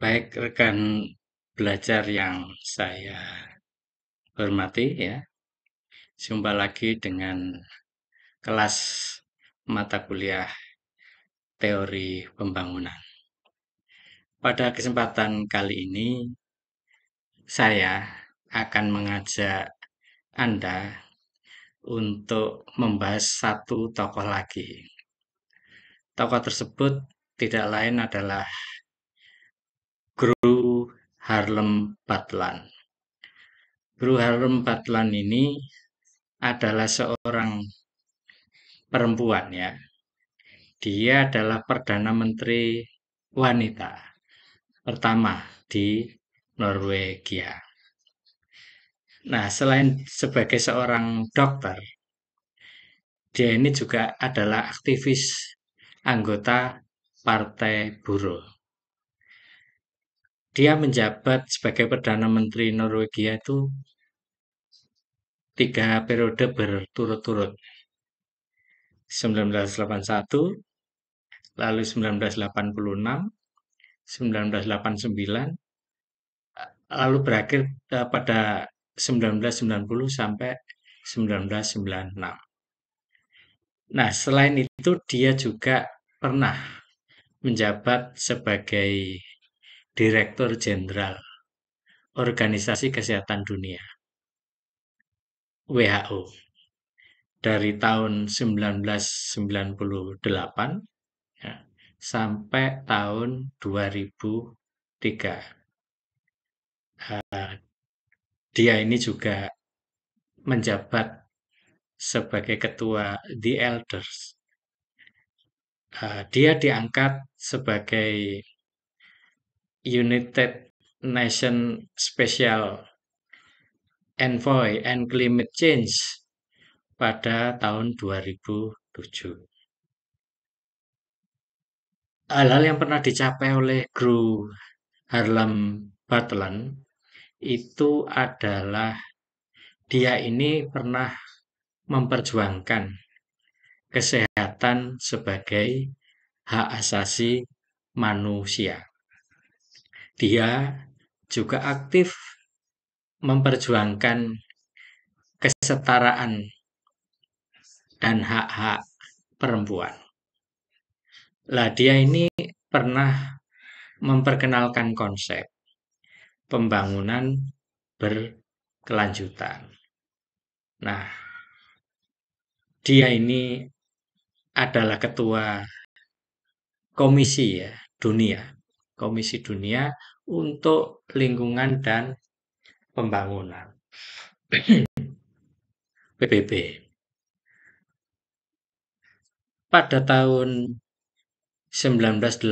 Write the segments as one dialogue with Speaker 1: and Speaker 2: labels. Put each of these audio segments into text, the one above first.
Speaker 1: Baik rekan belajar yang saya hormati ya, jumpa lagi dengan kelas mata kuliah teori pembangunan. Pada kesempatan kali ini, saya akan mengajak Anda untuk membahas satu tokoh lagi. Tokoh tersebut tidak lain adalah Guru Harlem Brundtland. Guru Harlem Brundtland ini adalah seorang perempuan ya. Dia adalah Perdana Menteri wanita pertama di Norwegia. Nah, selain sebagai seorang dokter, dia ini juga adalah aktivis anggota Partai Buruh. Dia menjabat sebagai Perdana Menteri Norwegia itu 3 periode berturut-turut. 1981, lalu 1986, 1989, lalu berakhir pada 1990 sampai 1996. Nah, selain itu dia juga pernah menjabat sebagai Direktur Jenderal Organisasi Kesehatan Dunia (WHO) dari tahun 1998 ya, sampai tahun 2003. Dia ini juga menjabat sebagai ketua The Elders. Dia diangkat sebagai United Nations Special Envoy and Climate Change pada tahun 2007. Hal-hal yang pernah dicapai oleh Guru Harlem Brundtland itu adalah dia ini pernah memperjuangkan kesehatan sebagai hak asasi manusia. Dia juga aktif memperjuangkan kesetaraan dan hak-hak perempuan. Lah dia ini pernah memperkenalkan konsep pembangunan berkelanjutan. Nah, dia ini adalah ketua komisi ya dunia, komisi dunia untuk lingkungan dan pembangunan PBB. Pada tahun 1987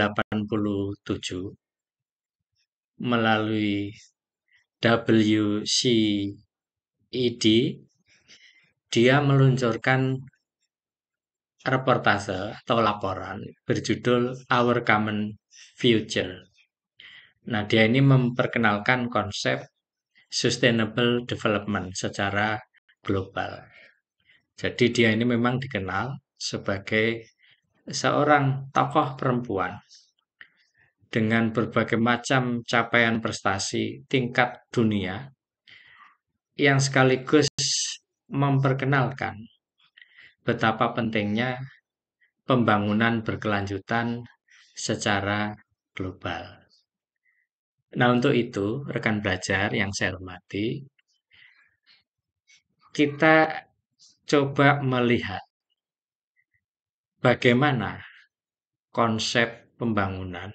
Speaker 1: melalui WCED dia meluncurkan reportase atau laporan berjudul Our Common Future. Nah, dia ini memperkenalkan konsep sustainable development secara global. Jadi dia ini memang dikenal sebagai seorang tokoh perempuan dengan berbagai macam capaian prestasi tingkat dunia yang sekaligus memperkenalkan betapa pentingnya pembangunan berkelanjutan secara global. Nah, untuk itu, rekan belajar yang saya hormati, kita coba melihat bagaimana konsep pembangunan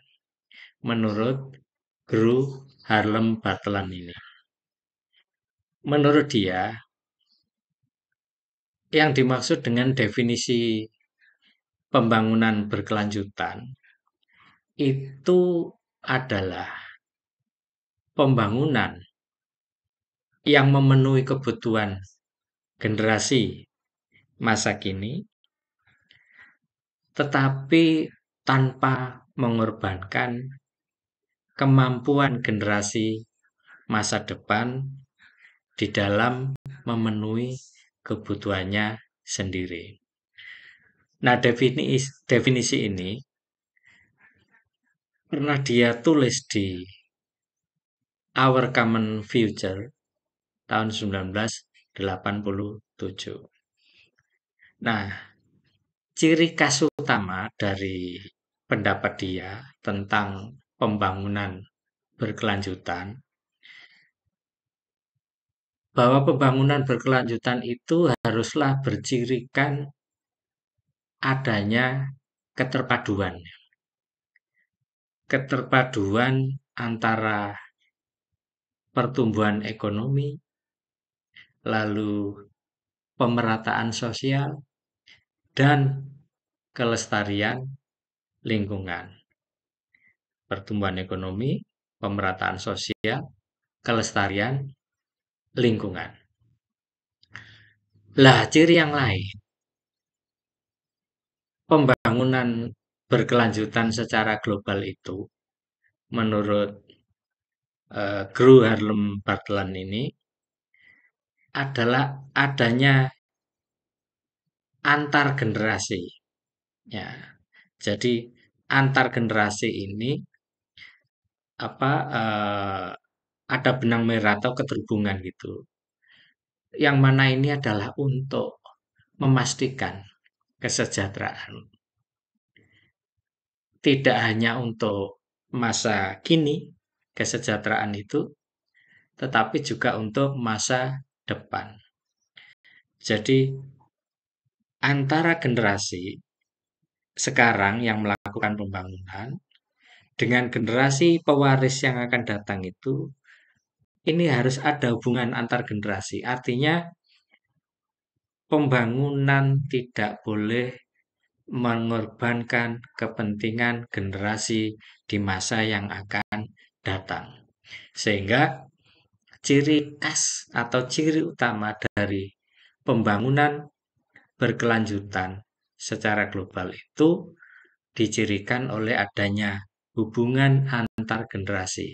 Speaker 1: menurut Guru Harlem Brundtland ini. Menurut dia, yang dimaksud dengan definisi pembangunan berkelanjutan itu adalah pembangunan yang memenuhi kebutuhan generasi masa kini, tetapi tanpa mengorbankan kemampuan generasi masa depan di dalam memenuhi kebutuhannya sendiri. Nah, definisi ini pernah dia tulis di Our Common Future tahun 1987. Nah, ciri khas utama dari pendapat dia tentang pembangunan berkelanjutan, bahwa pembangunan berkelanjutan itu haruslah bercirikan adanya keterpaduan. Keterpaduan antara pertumbuhan ekonomi, lalu pemerataan sosial, dan kelestarian lingkungan. Pertumbuhan ekonomi, pemerataan sosial, kelestarian lingkungan. Lah, ciri yang lain, pembangunan berkelanjutan secara global itu, menurut Gru Harlem Brundtland ini, adalah adanya antar generasi. Ya, jadi antar generasi ini ada benang merah atau keterhubungan gitu. Yang mana ini adalah untuk memastikan kesejahteraan. Tidak hanya untuk masa kini kesejahteraan itu, tetapi juga untuk masa depan. Jadi antara generasi sekarang yang melakukan pembangunan dengan generasi pewaris yang akan datang itu, ini harus ada hubungan antar generasi. Artinya pembangunan tidak boleh mengorbankan kepentingan generasi di masa yang akan datang. Sehingga ciri khas atau ciri utama dari pembangunan berkelanjutan secara global itu dicirikan oleh adanya hubungan antar generasi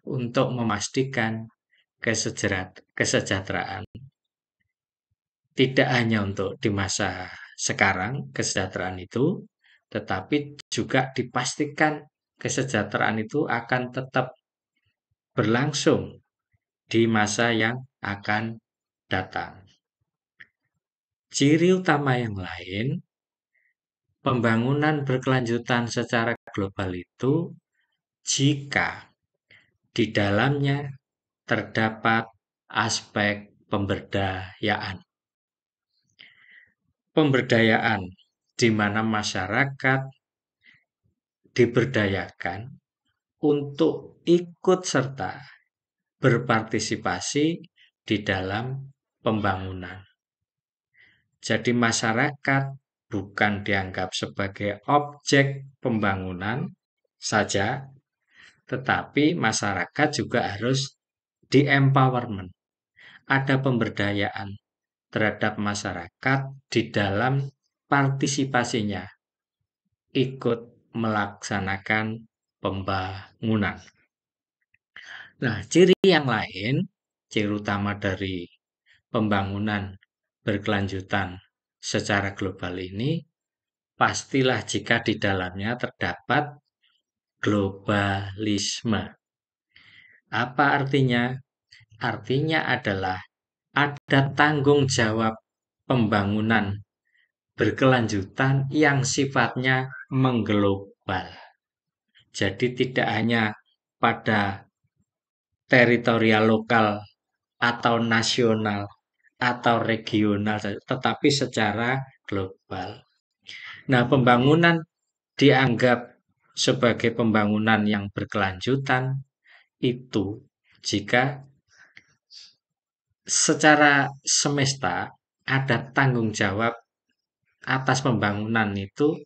Speaker 1: untuk memastikan kesejahteraan. Tidak hanya untuk di masa sekarang kesejahteraan itu, tetapi juga dipastikan kesejahteraan itu akan tetap berlangsung di masa yang akan datang. Ciri utama yang lain, pembangunan berkelanjutan secara global itu jika di dalamnya terdapat aspek pemberdayaan. Pemberdayaan di mana masyarakat diberdayakan untuk ikut serta berpartisipasi di dalam pembangunan. Jadi masyarakat bukan dianggap sebagai objek pembangunan saja, tetapi masyarakat juga harus di-empowerment. Ada pemberdayaan terhadap masyarakat di dalam partisipasinya ikut melaksanakan pembangunan. Nah, ciri yang lain, ciri utama dari pembangunan berkelanjutan secara global ini, pastilah jika di dalamnya terdapat globalisme. Apa artinya? Artinya adalah ada tanggung jawab pembangunan berkelanjutan yang sifatnya mengglobal. Jadi tidak hanya pada teritorial lokal atau nasional atau regional, tetapi secara global. Nah, pembangunan dianggap sebagai pembangunan yang berkelanjutan itu jika secara semesta ada tanggung jawab atas pembangunan itu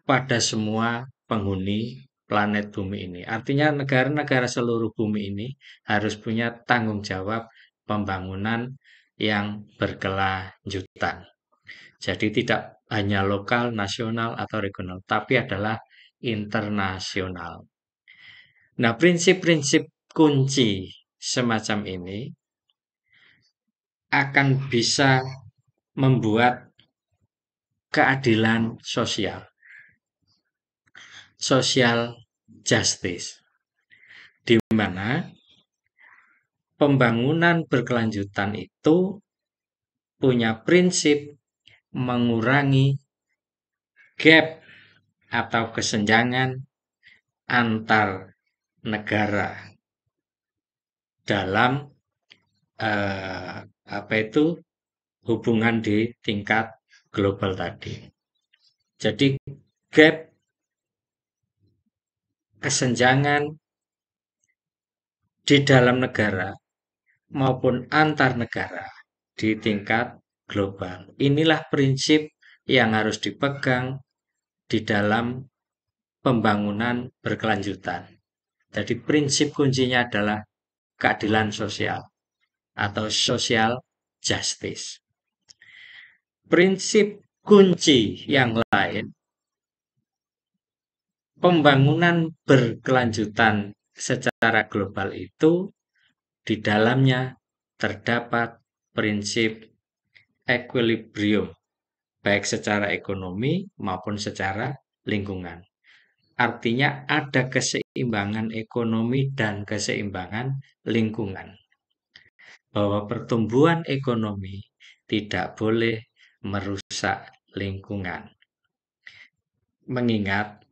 Speaker 1: pada semua penghuni planet bumi ini. Artinya negara-negara seluruh bumi ini harus punya tanggung jawab pembangunan yang berkelanjutan. Jadi tidak hanya lokal, nasional, atau regional, tapi adalah internasional. Nah, prinsip-prinsip kunci semacam ini akan bisa membuat keadilan sosial. social justice, di mana pembangunan berkelanjutan itu punya prinsip mengurangi gap atau kesenjangan antar negara dalam hubungan di tingkat global tadi. Jadi gap kesenjangan di dalam negara maupun antar negara di tingkat global. Inilah prinsip yang harus dipegang di dalam pembangunan berkelanjutan. Jadi prinsip kuncinya adalah keadilan sosial atau social justice. Prinsip kunci yang lain, pembangunan berkelanjutan secara global itu di dalamnya terdapat prinsip equilibrium, baik secara ekonomi maupun secara lingkungan. Artinya ada keseimbangan ekonomi dan keseimbangan lingkungan. Bahwa pertumbuhan ekonomi tidak boleh merusak lingkungan. Mengingat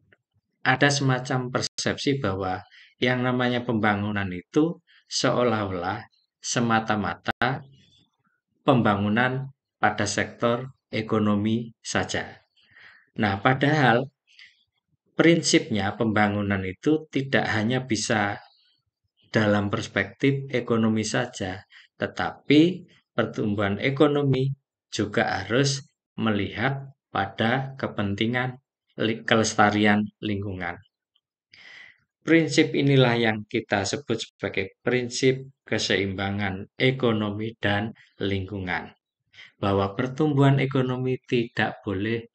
Speaker 1: ada semacam persepsi bahwa yang namanya pembangunan itu seolah-olah semata-mata pembangunan pada sektor ekonomi saja. Nah, padahal prinsipnya pembangunan itu tidak hanya bisa dalam perspektif ekonomi saja, tetapi pertumbuhan ekonomi juga harus melihat pada kepentingan kelestarian lingkungan. Prinsip inilah yang kita sebut sebagai prinsip keseimbangan ekonomi dan lingkungan. Bahwa pertumbuhan ekonomi tidak boleh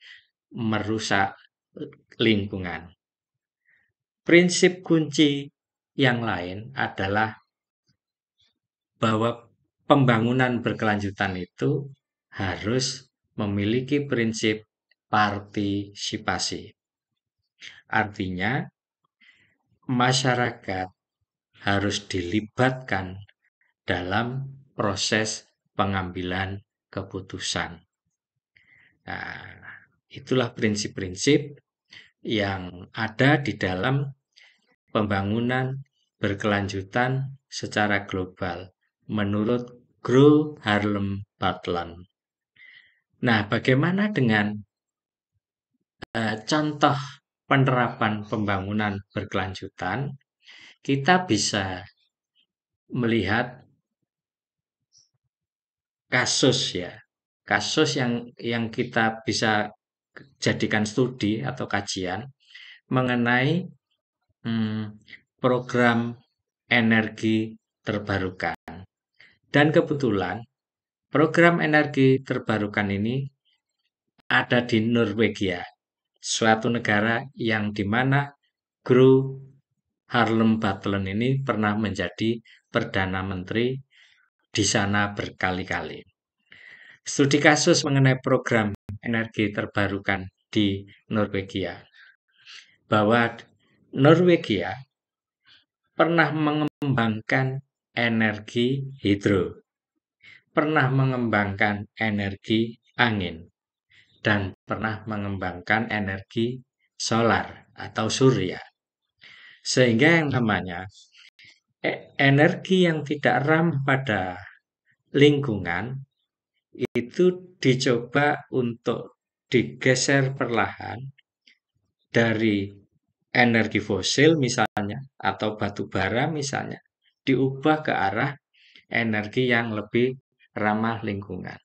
Speaker 1: merusak lingkungan. Prinsip kunci yang lain adalah bahwa pembangunan berkelanjutan itu harus memiliki prinsip partisipasi. Artinya, masyarakat harus dilibatkan dalam proses pengambilan keputusan. Nah, itulah prinsip-prinsip yang ada di dalam pembangunan berkelanjutan secara global menurut Gro Harlem Brundtland. Nah, bagaimana dengan contoh penerapan pembangunan berkelanjutan? Kita bisa melihat kasus yang kita bisa jadikan studi atau kajian mengenai program energi terbarukan. Dan kebetulan program energi terbarukan ini ada di Norwegia, suatu negara yang dimana Gro Harlem Brundtland ini pernah menjadi Perdana Menteri di sana berkali-kali. Studi kasus mengenai program energi terbarukan di Norwegia, bahwa Norwegia pernah mengembangkan energi hidro, pernah mengembangkan energi angin, dan pernah mengembangkan energi solar atau surya. Sehingga yang namanya energi yang tidak ramah pada lingkungan itu dicoba untuk digeser perlahan dari energi fosil misalnya atau batu bara misalnya, diubah ke arah energi yang lebih ramah lingkungan.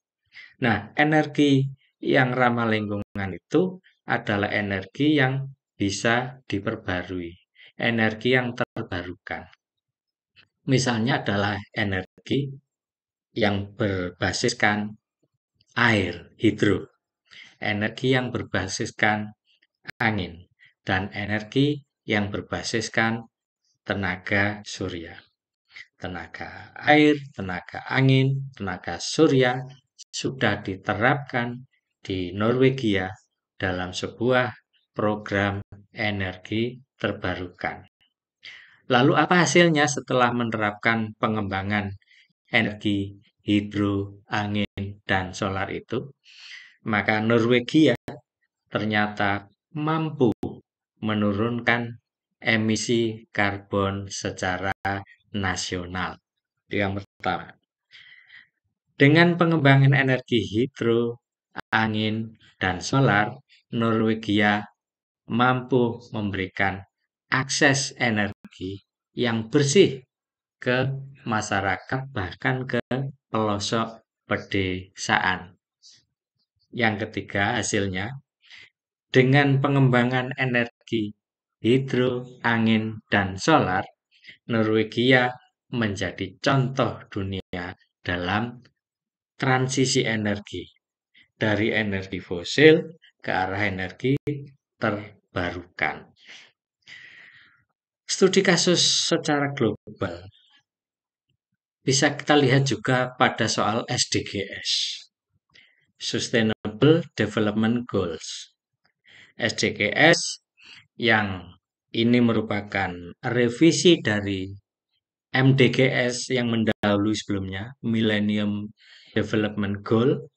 Speaker 1: Nah, energi yang ramah lingkungan itu adalah energi yang bisa diperbarui, energi yang terbarukan. Misalnya adalah energi yang berbasiskan air, hidro, energi yang berbasiskan angin, dan energi yang berbasiskan tenaga surya. Tenaga air, tenaga angin, tenaga surya sudah diterapkan di Norwegia dalam sebuah program energi terbarukan. Lalu apa hasilnya setelah menerapkan pengembangan energi hidro, angin, dan solar itu? Maka Norwegia ternyata mampu menurunkan emisi karbon secara nasional. Itu yang pertama. Dengan pengembangan energi hidro, angin, dan solar, Norwegia mampu memberikan akses energi yang bersih ke masyarakat, bahkan ke pelosok pedesaan. Yang ketiga hasilnya, dengan pengembangan energi hidro, angin, dan solar, Norwegia menjadi contoh dunia dalam transisi energi dari energi fosil ke arah energi terbarukan. Studi kasus secara global bisa kita lihat juga pada soal SDGs, Sustainable Development Goals. SDGs yang ini merupakan revisi dari MDGs yang mendahului sebelumnya, Millennium Development Goal.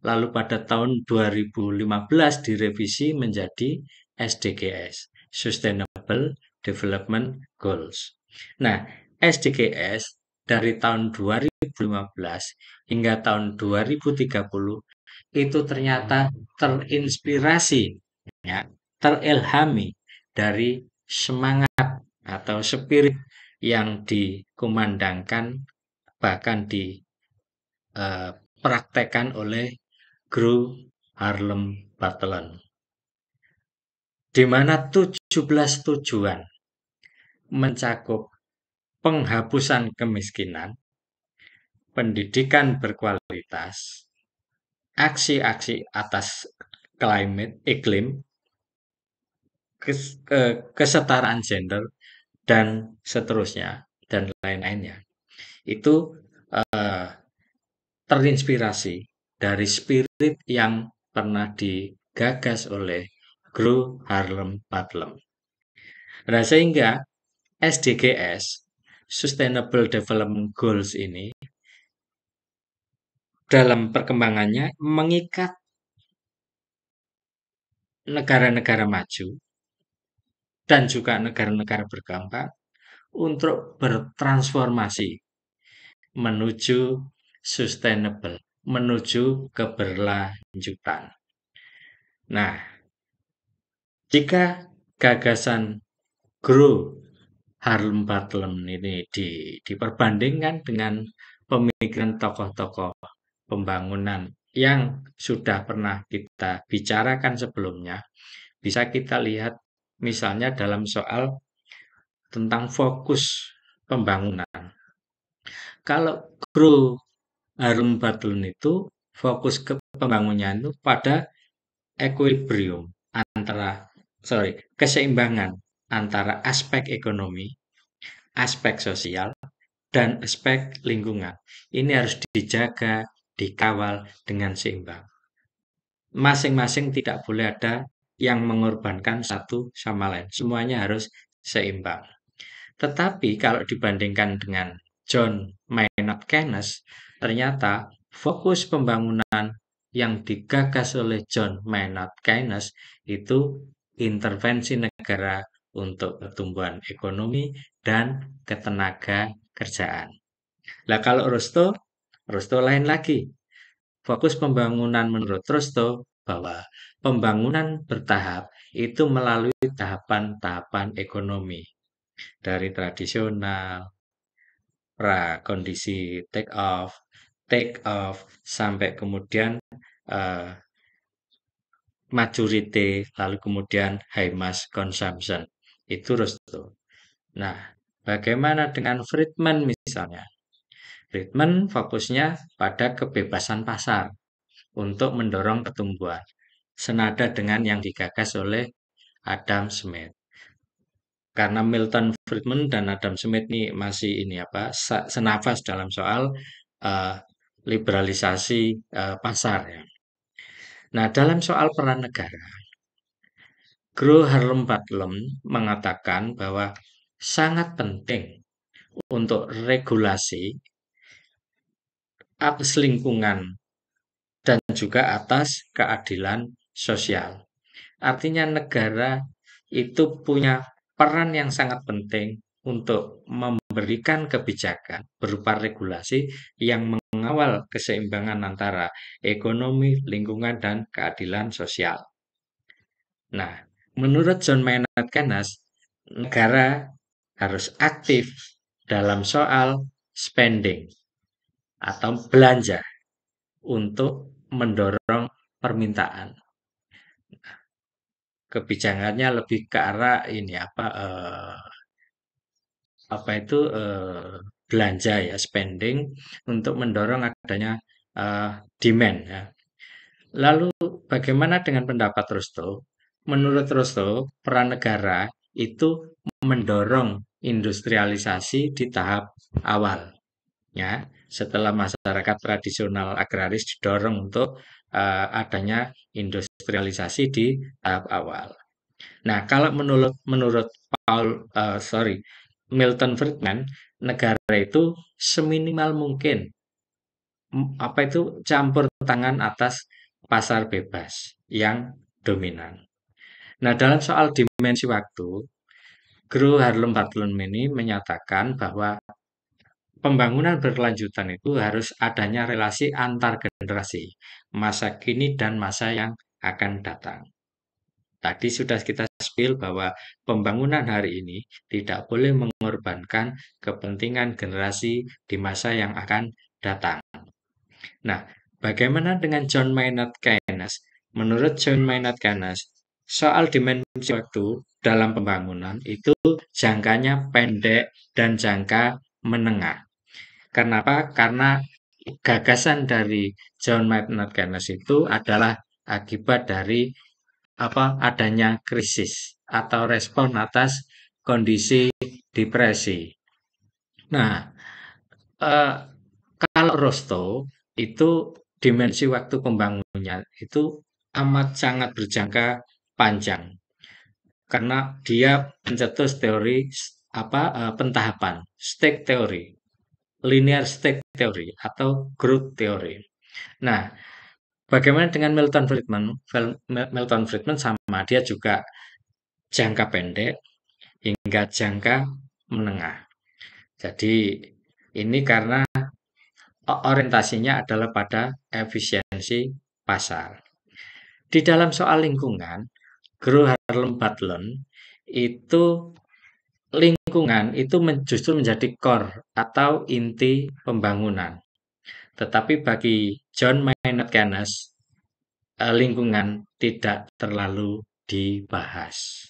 Speaker 1: Lalu pada tahun 2015 direvisi menjadi SDGs, Sustainable Development Goals. Nah, SDGs dari tahun 2015 hingga tahun 2030 itu ternyata terinspirasi, ya, terilhami dari semangat atau spirit yang dikumandangkan bahkan dipraktekkan oleh Gro Harlem Brundtland, di mana 17 tujuan mencakup penghapusan kemiskinan, pendidikan berkualitas, aksi-aksi atas iklim, kesetaraan gender, dan seterusnya, dan lain-lainnya. Itu terinspirasi dari spirit yang pernah digagas oleh Gro Harlem Brundtland. Nah, sehingga SDGs, Sustainable Development Goals ini dalam perkembangannya mengikat negara-negara maju dan juga negara-negara berkembang untuk bertransformasi menuju sustainable, menuju keberlanjutan. Nah, jika gagasan Gro Harlem Brundtland ini diperbandingkan dengan pemikiran tokoh-tokoh pembangunan yang sudah pernah kita bicarakan sebelumnya, bisa kita lihat misalnya dalam soal tentang fokus pembangunan. Kalau Gro Harlem Brundtland itu fokus ke pembangunan itu pada equilibrium keseimbangan antara aspek ekonomi, aspek sosial, dan aspek lingkungan. Ini harus dijaga, dikawal dengan seimbang. Masing-masing tidak boleh ada yang mengorbankan satu sama lain. Semuanya harus seimbang. Tetapi kalau dibandingkan dengan John Maynard Keynes, ternyata fokus pembangunan yang digagas oleh John Maynard Keynes itu intervensi negara untuk pertumbuhan ekonomi dan ketenaga kerjaan. Nah, kalau Rosto lain lagi. Fokus pembangunan menurut Rosto bahwa pembangunan bertahap itu melalui tahapan-tahapan ekonomi. Dari tradisional, prakondisi take off, sampai kemudian maturity, lalu kemudian high mass consumption. Itu Rosto. Nah, bagaimana dengan Friedman misalnya? Friedman fokusnya pada kebebasan pasar untuk mendorong pertumbuhan, senada dengan yang digagas oleh Adam Smith. Karena Milton Friedman dan Adam Smith ini masih senafas dalam soal liberalisasi pasar. Ya. Nah, dalam soal peran negara, Gro Harlem Brundtland mengatakan bahwa sangat penting untuk regulasi atas lingkungan dan juga atas keadilan sosial. Artinya negara itu punya peran yang sangat penting untuk memberikan kebijakan berupa regulasi yang mengawal keseimbangan antara ekonomi, lingkungan, dan keadilan sosial. Nah, menurut John Maynard Keynes, negara harus aktif dalam soal spending atau belanja untuk mendorong permintaan. Kebijakannya lebih ke arah ini apa itu belanja ya, spending untuk mendorong adanya demand ya. Lalu bagaimana dengan pendapat Rusto? Menurut Rusto, peran negara itu mendorong industrialisasi di tahap awal ya. Setelah masyarakat tradisional agraris didorong untuk adanya industrialisasi di tahap awal. Nah, kalau menurut menurut Milton Friedman, negara itu seminimal mungkin apa itu campur tangan atas pasar bebas yang dominan. Nah, dalam soal dimensi waktu, Gro Harlem Brundtland ini menyatakan bahwa pembangunan berkelanjutan itu harus adanya relasi antar generasi, masa kini dan masa yang akan datang. Tadi sudah kita spill bahwa pembangunan hari ini tidak boleh mengorbankan kepentingan generasi di masa yang akan datang. Nah, bagaimana dengan John Maynard Keynes? Menurut John Maynard Keynes, soal dimensi waktu dalam pembangunan itu jangkanya pendek dan jangka menengah. Kenapa? Karena gagasan dari John Maynard Keynes itu adalah akibat dari adanya krisis atau respon atas kondisi depresi. Nah, eh, kalau Rosto itu dimensi waktu pembangunannya itu amat sangat berjangka panjang karena dia mencetus teori pentahapan, stage theory, linear stage theory atau growth theory. Nah, bagaimana dengan Milton Friedman? Milton Friedman sama dia juga jangka pendek hingga jangka menengah. Jadi ini karena orientasinya adalah pada efisiensi pasar. Di dalam soal lingkungan, Gro Harlem Brundtland itu lingkungan itu justru menjadi core atau inti pembangunan. Tetapi bagi John Maynard Keynes, lingkungan tidak terlalu dibahas.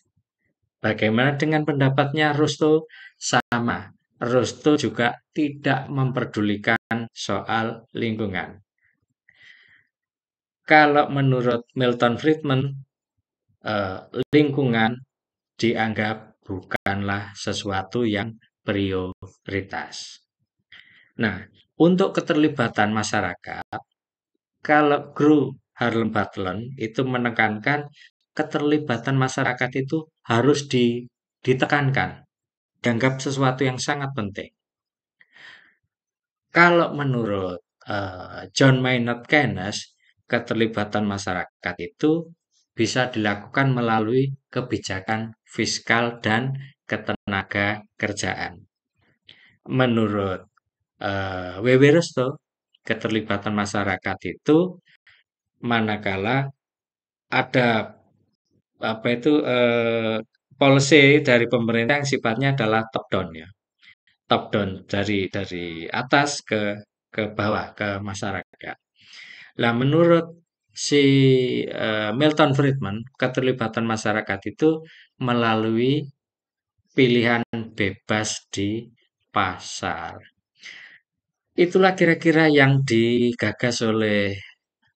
Speaker 1: Bagaimana dengan pendapatnya Rusto? Sama. Rusto juga tidak memperdulikan soal lingkungan. Kalau menurut Milton Friedman, lingkungan dianggap bukanlah sesuatu yang prioritas. Nah, untuk keterlibatan masyarakat, kalau Gro Harlem Brundtland itu menekankan keterlibatan masyarakat itu harus ditekankan, dianggap sesuatu yang sangat penting. Kalau menurut John Maynard Keynes, keterlibatan masyarakat itu bisa dilakukan melalui kebijakan fiskal dan ketenaga kerjaan. Menurut W.W. Rusto, keterlibatan masyarakat itu manakala ada policy dari pemerintah yang sifatnya adalah top down ya, top down dari atas ke bawah ke masyarakat. Nah, menurut si Milton Friedman, keterlibatan masyarakat itu melalui pilihan bebas di pasar. Itulah kira-kira yang digagas oleh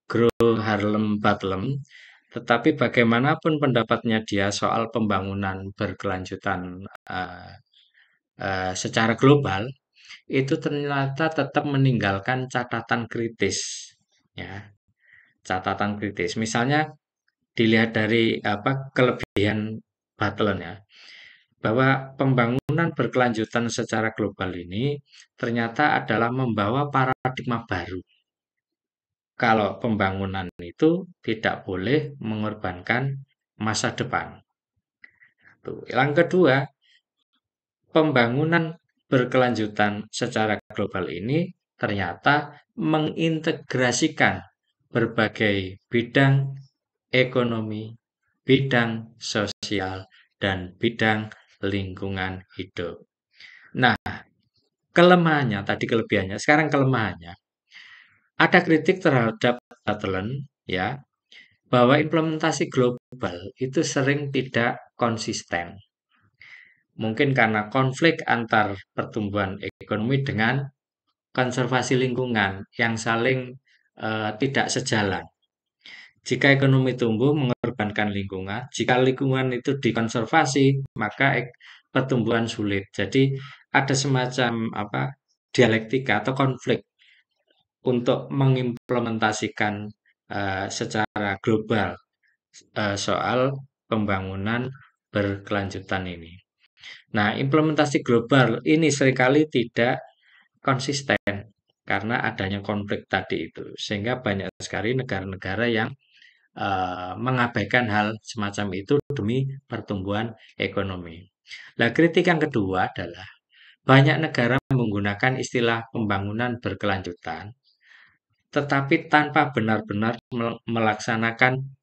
Speaker 1: Gro Harlem Brundtland. Tetapi bagaimanapun pendapatnya dia soal pembangunan berkelanjutan secara global, itu ternyata tetap meninggalkan catatan kritis, ya, catatan kritis. Misalnya dilihat dari kelebihan Butler ya, bahwa pembangunan berkelanjutan secara global ini ternyata adalah membawa paradigma baru. Kalau pembangunan itu tidak boleh mengorbankan masa depan. Tuh. Yang kedua, pembangunan berkelanjutan secara global ini ternyata mengintegrasikan berbagai bidang ekonomi, bidang sosial, dan bidang lingkungan hidup. Nah, kelemahannya, tadi kelebihannya, sekarang kelemahannya. Ada kritik terhadap Sutherland, ya, bahwa implementasi global itu sering tidak konsisten. Mungkin karena konflik antar pertumbuhan ekonomi dengan konservasi lingkungan yang saling tidak sejalan. Jika ekonomi tumbuh mengorbankan lingkungan, jika lingkungan itu dikonservasi, maka pertumbuhan sulit. Jadi ada semacam dialektika atau konflik untuk mengimplementasikan secara global soal pembangunan berkelanjutan ini. Nah, implementasi global ini seringkali tidak konsisten karena adanya konflik tadi itu, sehingga banyak sekali negara-negara yang mengabaikan hal semacam itu demi pertumbuhan ekonomi. Nah, kritik yang kedua adalah banyak negara menggunakan istilah pembangunan berkelanjutan, tetapi tanpa benar-benar melaksanakan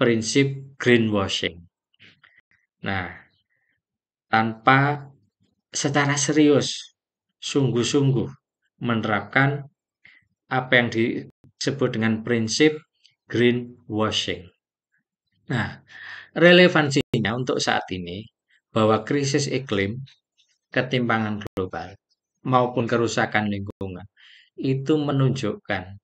Speaker 1: prinsip greenwashing. Nah, tanpa secara serius, sungguh-sungguh menerapkan apa yang disebut dengan prinsip greenwashing. Nah, relevansinya untuk saat ini bahwa krisis iklim, ketimpangan global, maupun kerusakan lingkungan itu menunjukkan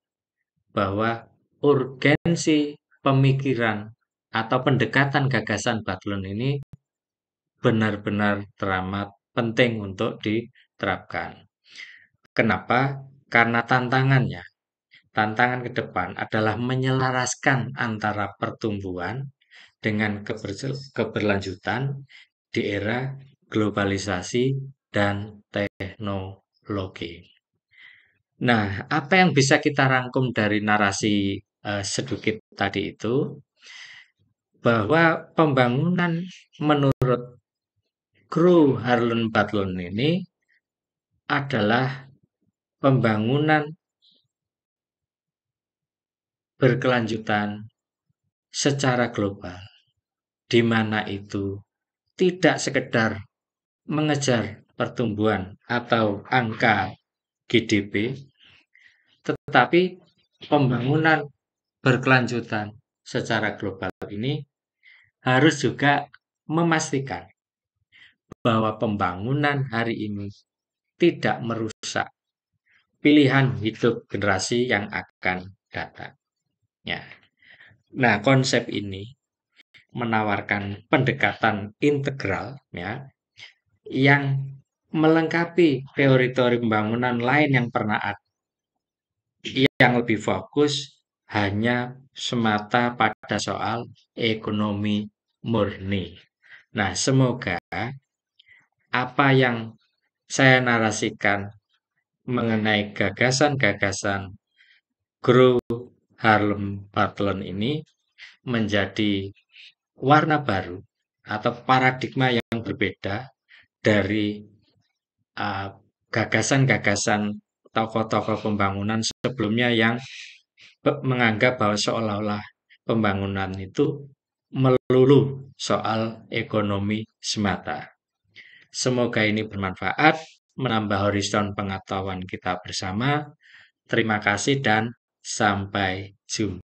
Speaker 1: bahwa urgensi pemikiran atau pendekatan gagasan Butler ini benar-benar teramat penting untuk diterapkan. Kenapa? Karena tantangan ke depan adalah menyelaraskan antara pertumbuhan dengan keberlanjutan di era globalisasi dan teknologi. Nah, apa yang bisa kita rangkum dari narasi sedikit tadi itu, bahwa pembangunan menurut kru Harlan Butler ini adalah pembangunan berkelanjutan secara global, di mana itu tidak sekedar mengejar pertumbuhan atau angka GDP, tetapi pembangunan berkelanjutan secara global ini harus juga memastikan bahwa pembangunan hari ini tidak merusak pilihan hidup generasi yang akan datang. Ya. Nah, konsep ini menawarkan pendekatan integral ya, yang melengkapi teori-teori pembangunan lain yang pernah ada, yang lebih fokus hanya semata pada soal ekonomi murni. Nah, semoga apa yang saya narasikan mengenai gagasan-gagasan Gro Harlem Brundtland ini menjadi warna baru atau paradigma yang berbeda dari gagasan-gagasan tokoh-tokoh pembangunan sebelumnya yang menganggap bahwa seolah-olah pembangunan itu melulu soal ekonomi semata. Semoga ini bermanfaat, menambah horizon pengetahuan kita bersama. Terima kasih dan sampai jumpa.